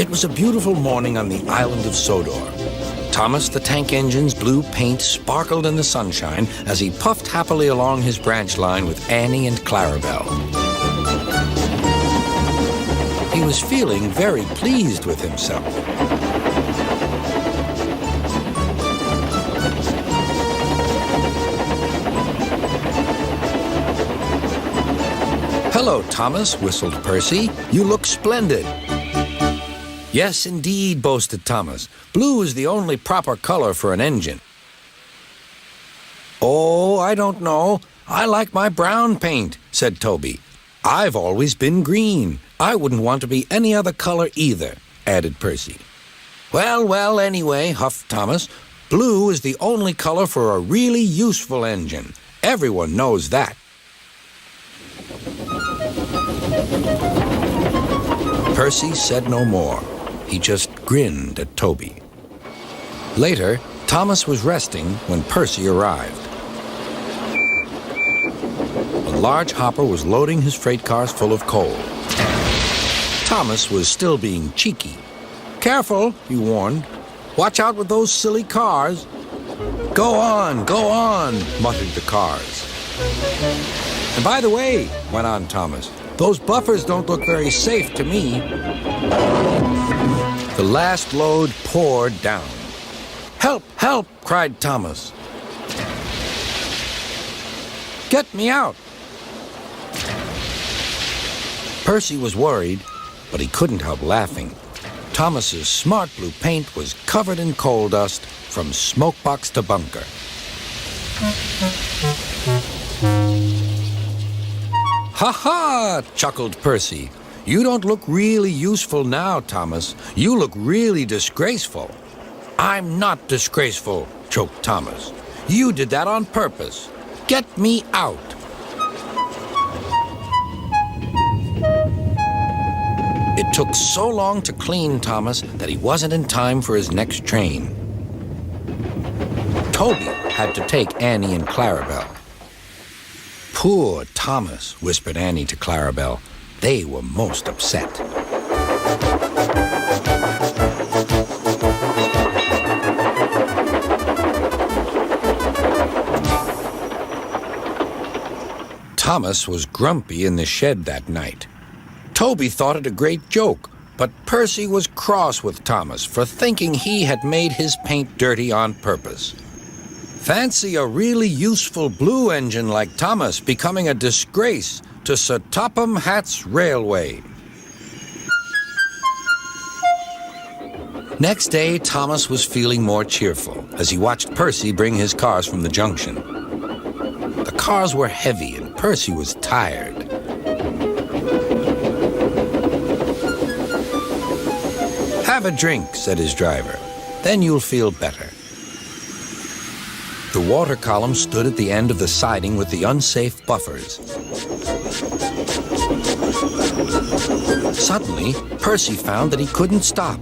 It was a beautiful morning on the island of Sodor. Thomas the Tank Engine's blue paint sparkled in the sunshine as he puffed happily along his branch line with Annie and Clarabelle. He was feeling very pleased with himself. "Hello, Thomas," whistled Percy. "You look splendid." "Yes, indeed," boasted Thomas. "Blue is the only proper color for an engine." "Oh, I don't know. I like my brown paint," said Toby. "I've always been green. I wouldn't want to be any other color either," added Percy. Well, anyway," huffed Thomas, "blue is the only color for a really useful engine. Everyone knows that." Percy said no more. He just grinned at Toby. Later, Thomas was resting when Percy arrived. A large hopper was loading his freight cars full of coal. Thomas was still being cheeky. "Careful," he warned. "Watch out with those silly cars." Go on," muttered the cars. "And by the way," went on Thomas, "those buffers don't look very safe to me." The last load poured down. "Help, help," cried Thomas. "Get me out." Percy was worried, but he couldn't help laughing. Thomas's smart blue paint was covered in coal dust from smokebox to bunker. "Ha ha!" chuckled Percy. "You don't look really useful now, Thomas. You look really disgraceful." "I'm not disgraceful," choked Thomas. "You did that on purpose. Get me out." It took so long to clean Thomas that he wasn't in time for his next train. Toby had to take Annie and Clarabelle. "Poor Thomas," whispered Annie to Clarabelle. They were most upset. Thomas was grumpy in the shed that night. Toby thought it a great joke, but Percy was cross with Thomas for thinking he had made his paint dirty on purpose. Fancy a really useful blue engine like Thomas becoming a disgrace to Sir Topham Hatt's railway. Next day, Thomas was feeling more cheerful as he watched Percy bring his cars from the junction. The cars were heavy and Percy was tired. "Have a drink," said his driver. "Then you'll feel better." The water column stood at the end of the siding with the unsafe buffers. Suddenly, Percy found that he couldn't stop.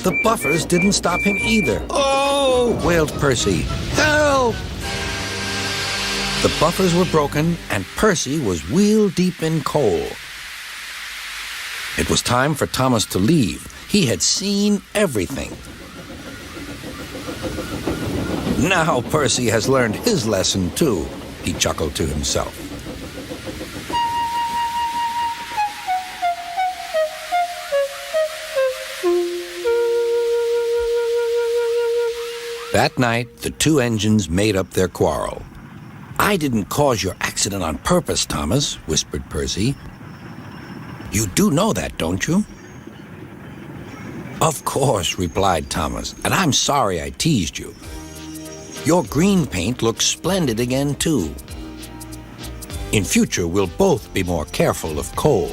The buffers didn't stop him either. "Oh!" wailed Percy. "Help!" The buffers were broken, and Percy was wheel-deep in coal. It was time for Thomas to leave. He had seen everything. "Now Percy has learned his lesson, too," he chuckled to himself. That night, the two engines made up their quarrel. "I didn't cause your accident on purpose, Thomas," whispered Percy. "You do know that, don't you?" "Of course," replied Thomas, "and I'm sorry I teased you. Your green paint looks splendid again, too. In future, we'll both be more careful of coal."